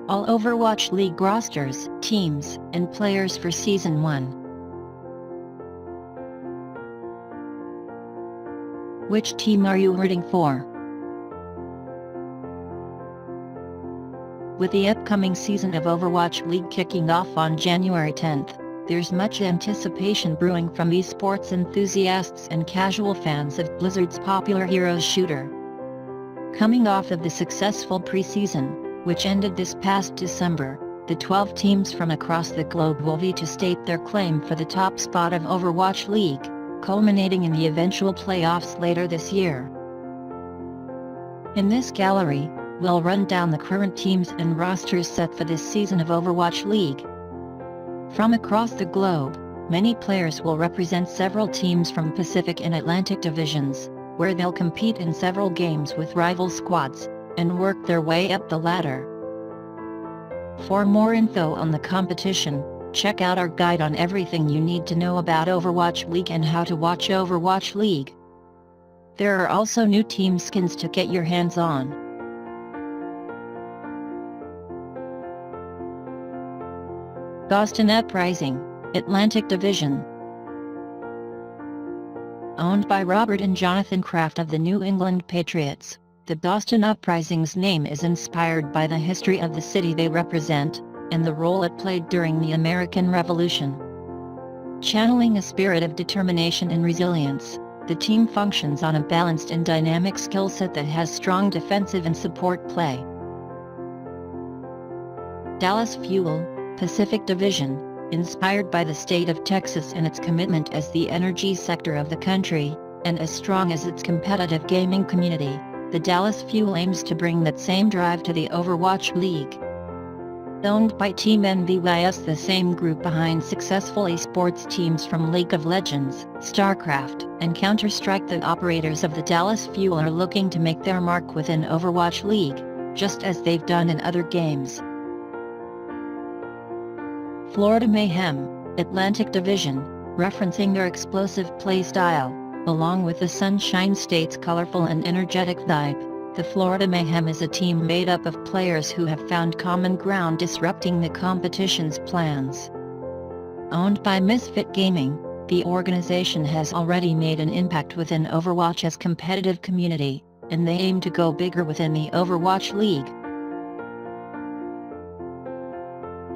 All Overwatch League rosters, teams, and players for Season 1. Which team are you rooting for? With the upcoming season of Overwatch League kicking off on January 10th, there's much anticipation brewing from esports enthusiasts and casual fans of Blizzard's popular Heroes shooter. Coming off of the successful preseason, which ended this past December, the 12 teams from across the globe will vie to state their claim for the top spot of Overwatch League, culminating in the eventual playoffs later this year. In this gallery, we'll run down the current teams and rosters set for this season of Overwatch League. From across the globe, many players will represent several teams from Pacific and Atlantic divisions, where they'll compete in several games with rival squads, and work their way up the ladder. For more info on the competition, check out our guide on everything you need to know about Overwatch League and how to watch Overwatch League. There are also new team skins to get your hands on. Boston Uprising, Atlantic Division. Owned by Robert and Jonathan Kraft of the New England Patriots, the Boston Uprising's name is inspired by the history of the city they represent, and the role it played during the American Revolution. Channeling a spirit of determination and resilience, the team functions on a balanced and dynamic skill set that has strong defensive and support play. Dallas Fuel, Pacific Division. Inspired by the state of Texas and its commitment as the energy sector of the country, and as strong as its competitive gaming community, the Dallas Fuel aims to bring that same drive to the Overwatch League. Owned by Team NVYS, the same group behind successful esports teams from League of Legends, StarCraft, and Counter-Strike, the operators of the Dallas Fuel are looking to make their mark within Overwatch League, just as they've done in other games. Florida Mayhem, Atlantic Division, referencing their explosive play style, along with the Sunshine State's colorful and energetic vibe, the Florida Mayhem is a team made up of players who have found common ground disrupting the competition's plans. Owned by Misfit Gaming, the organization has already made an impact within Overwatch's competitive community, and they aim to go bigger within the Overwatch League.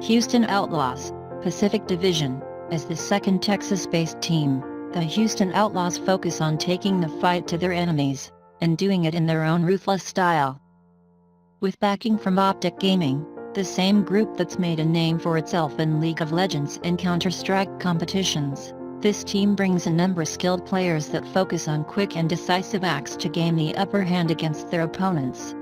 Houston Outlaws, Pacific Division. As the second Texas-based team, the Houston Outlaws focus on taking the fight to their enemies, and doing it in their own ruthless style. With backing from Optic Gaming, the same group that's made a name for itself in League of Legends and Counter-Strike competitions, this team brings a number of skilled players that focus on quick and decisive acts to gain the upper hand against their opponents.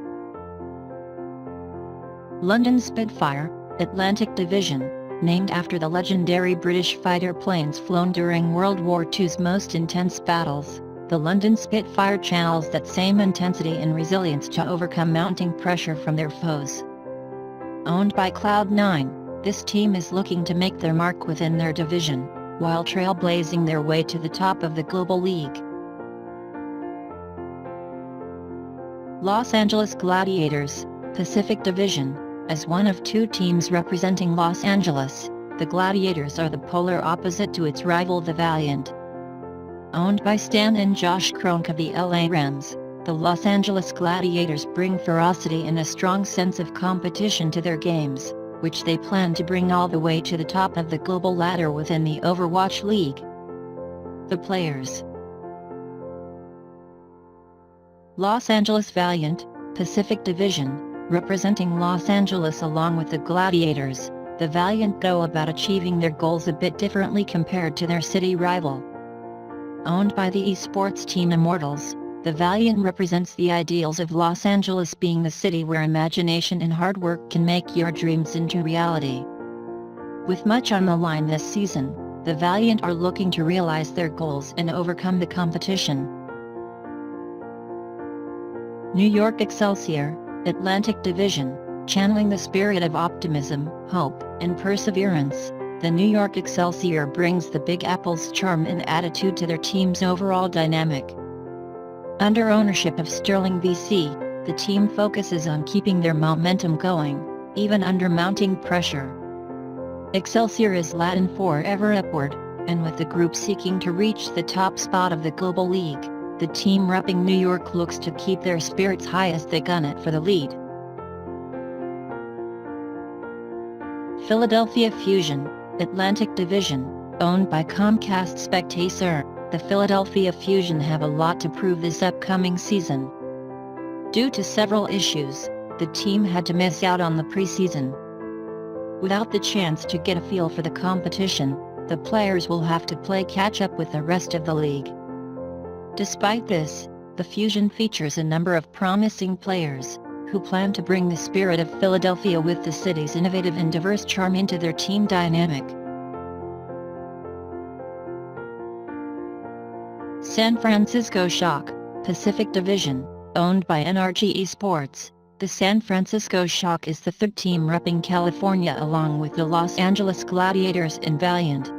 London Spitfire, Atlantic Division. Named after the legendary British fighter planes flown during World War II's most intense battles, the London Spitfire channels that same intensity and resilience to overcome mounting pressure from their foes. Owned by Cloud9, this team is looking to make their mark within their division, while trailblazing their way to the top of the global league. Los Angeles Gladiators, Pacific Division. As one of two teams representing Los Angeles, the Gladiators are the polar opposite to its rival the Valiant. Owned by Stan and Josh Kroenke of the LA Rams, the Los Angeles Gladiators bring ferocity and a strong sense of competition to their games, which they plan to bring all the way to the top of the global ladder within the Overwatch League. The players: Los Angeles Valiant, Pacific Division. Representing Los Angeles along with the Gladiators, the Valiant go about achieving their goals a bit differently compared to their city rival. Owned by the esports team Immortals, the Valiant represents the ideals of Los Angeles being the city where imagination and hard work can make your dreams into reality. With much on the line this season, the Valiant are looking to realize their goals and overcome the competition. New York Excelsior, Atlantic Division. Channeling the spirit of optimism, hope, and perseverance, the New York Excelsior brings the Big Apple's charm and attitude to their team's overall dynamic. Under ownership of Sterling VC, the team focuses on keeping their momentum going, even under mounting pressure. Excelsior is Latin for ever upward, and with the group seeking to reach the top spot of the global league, the team repping New York looks to keep their spirits high as they gun it for the lead. Philadelphia Fusion, Atlantic Division, owned by Comcast Spectator, the Philadelphia Fusion have a lot to prove this upcoming season. Due to several issues, the team had to miss out on the preseason. Without the chance to get a feel for the competition, the players will have to play catch-up with the rest of the league. Despite this, the Fusion features a number of promising players, who plan to bring the spirit of Philadelphia with the city's innovative and diverse charm into their team dynamic. San Francisco Shock, Pacific Division, owned by NRG Esports, the San Francisco Shock is the third team repping California along with the Los Angeles Gladiators and Valiant.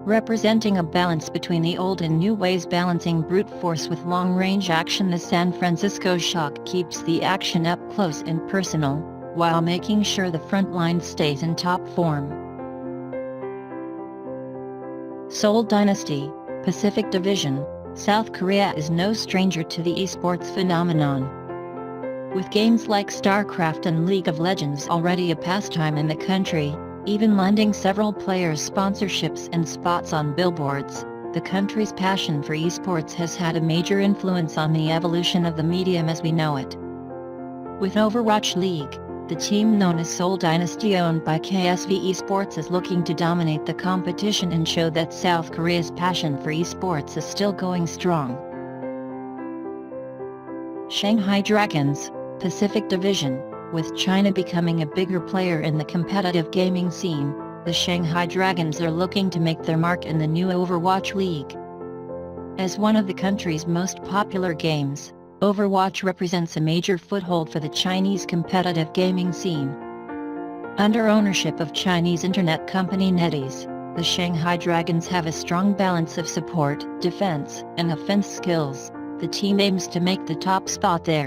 Representing a balance between the old and new ways, balancing brute force with long-range action, the San Francisco Shock keeps the action up close and personal, while making sure the front line stays in top form. Seoul Dynasty, Pacific Division, South Korea is no stranger to the esports phenomenon. With games like StarCraft and League of Legends already a pastime in the country, even landing several players' sponsorships and spots on billboards, the country's passion for esports has had a major influence on the evolution of the medium as we know it. With Overwatch League, the team known as Seoul Dynasty owned by KSV Esports is looking to dominate the competition and show that South Korea's passion for esports is still going strong. Shanghai Dragons, Pacific Division. With China becoming a bigger player in the competitive gaming scene, the Shanghai Dragons are looking to make their mark in the new Overwatch League. As one of the country's most popular games, Overwatch represents a major foothold for the Chinese competitive gaming scene. Under ownership of Chinese internet company NetEase, the Shanghai Dragons have a strong balance of support, defense, and offense skills. The team aims to make the top spot there.